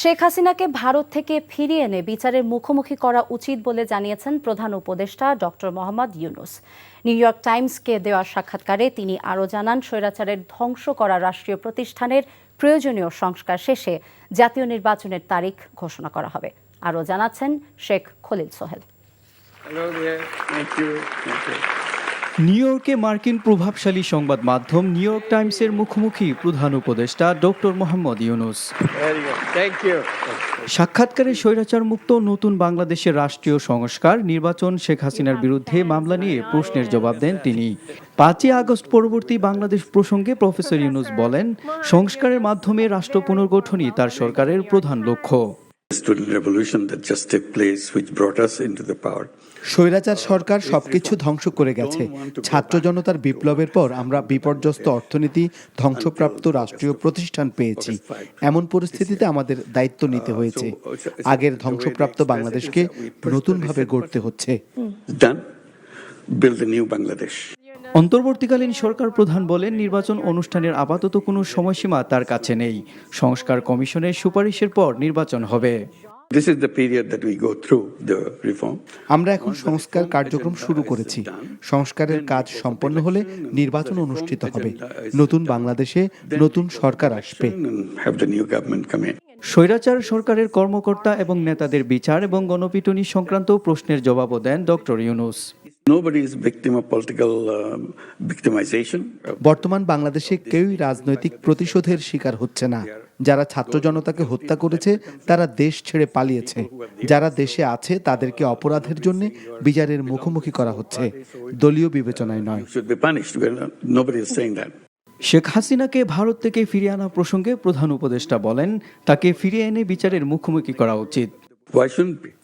শেখ হাসিনাকে ভারত থেকে ফিরিয়ে এনে বিচারের মুখোমুখি করা উচিত বলে জানিয়েছেন প্রধান উপদেষ্টা doctor Muhammad Yunus. New York টাইমসকে দেওয়া সাক্ষাৎকারে তিনি আরও জানান, স্বৈরাচারের ধ্বংস করা রাষ্ট্রীয় প্রতিষ্ঠানের প্রয়োজনীয় সংস্কার শেষে জাতীয় নির্বাচনের তারিখ ঘোষণা করা হবে। আরও জানাচ্ছেন শেখ খলিল সোহেল। নিউ ইয়র্কে মার্কিন প্রভাবশালী সংবাদ মাধ্যম নিউ ইয়র্ক টাইমসের মুখোমুখি প্রধান উপদেষ্টা ডক্টর মোহাম্মদ ইউনূস। সাক্ষাৎকারে স্বৈরাচার মুক্ত নতুন বাংলাদেশের রাষ্ট্রীয় সংস্কার, নির্বাচন, শেখ হাসিনার বিরুদ্ধে মামলা নিয়ে প্রশ্নের জবাব দেন তিনি। 5ই আগস্ট পরবর্তী বাংলাদেশ প্রসঙ্গে প্রফেসর ইউনূস বলেন, সংস্কারের মাধ্যমে রাষ্ট্র পুনর্গঠনই তার সরকারের প্রধান লক্ষ্য। স্বৈরাচার সরকার সবকিছু ধ্বংস করে গেছে। ছাত্র জনতার বিপ্লবের পর আমরা বিপর্যস্ত অর্থনীতি, ধ্বংসপ্রাপ্ত রাষ্ট্রীয় প্রতিষ্ঠান পেয়েছি। এমন পরিস্থিতিতে আমাদের দায়িত্ব নিতে হয়েছে। আগের ধ্বংসপ্রাপ্ত বাংলাদেশকে নতুনভাবে গড়তে হচ্ছে। অন্তর্বর্তীকালীন সরকার প্রধান বলেন, নির্বাচন অনুষ্ঠানের আপাতত কোনো সময়সীমা তার কাছে নেই। সংস্কার কমিশনের সুপারিশের পর নির্বাচন হবে। আমরা এখন সংস্কার কার্যক্রম শুরু করেছি। সংস্কারের কাজ সম্পন্ন হলে নির্বাচন অনুষ্ঠিত হবে। নতুন বাংলাদেশে নতুন সরকার আসবে। স্বৈরাচার সরকারের কর্মকর্তা এবং নেতাদের বিচার এবং গণপিটুনি সংক্রান্ত প্রশ্নের জবাবও দেন ডক্টর ইউনূস। বর্তমান বাংলাদেশে কেউই রাজনৈতিক প্রতিশোধের শিকার হচ্ছে না। যারা ছাত্র জনতাকে হত্যা করেছে তারা দেশ ছেড়ে পালিয়েছে। যারা দেশে আছে তাদেরকে অপরাধের জন্য বিচারের মুখোমুখি করা হচ্ছে, দলীয় বিবেচনায় নয়। শেখ হাসিনাকে ভারত থেকে ফিরিয়ে আনা প্রসঙ্গে প্রধান উপদেষ্টা বলেন, তাকে ফিরিয়ে এনে বিচারের মুখোমুখি করা উচিত।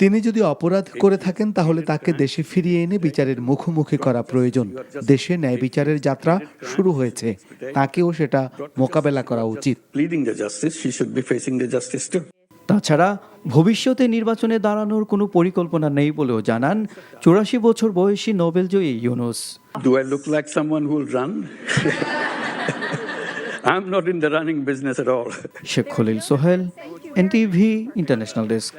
তিনি যদি অপরাধ করে থাকেন তাহলে তাকে দেশে ফিরিয়ে এনে বিচারের মুখোমুখি করা প্রয়োজন। দেশে ন্যায় বিচারের যাত্রা শুরু হয়েছে, তাকেও সেটা মোকাবেলা করা উচিত। তাছাড়া ভবিষ্যতে নির্বাচনে দাঁড়ানোর কোনো পরিকল্পনা নেই বলেও জানান 84 বছর বয়সী নোবেলজয়ী Yunus. Sheikh Khalil Sohel, NTV international desk.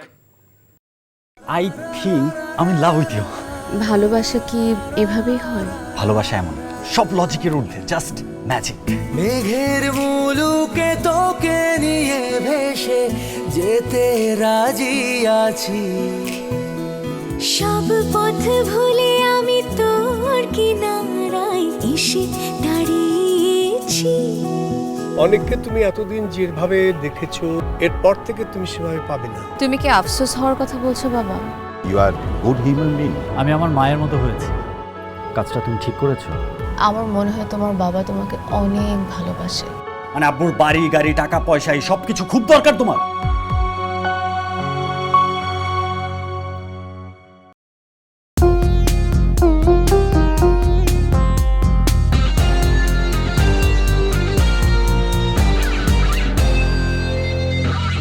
I think আমি লাভ উইথ ইউ। ভালোবাসা কি এভাবেই হয়? ভালোবাসা এমন সব লজিকের ঊর্ধ্বে, জাস্ট ম্যাজিক। মেঘের মুলুকে তোকে নিয়ে ভেসে যেতে রাজি আছি। সব পথ ভুলে আমি তোর কিনারায় এসে দাঁড়িয়েছি। অনেককে তুমি এতদিন যেভাবে দেখেছো, এরপর থেকে তুমি সেভাবে পাবে না। তুমি কি আফসোস হওয়ার কথা বলছো বাবা? You are good human being. আমি আমার মায়ের মতো হয়েছি। কাজটা তুমি ঠিক করেছো। আমার মনে হয় তোমার বাবা তোমাকে অনেক ভালোবাসে। মানে আব্বুর বাড়ি গাড়ি টাকা পয়সা এই সবকিছু খুব দরকার তোমার।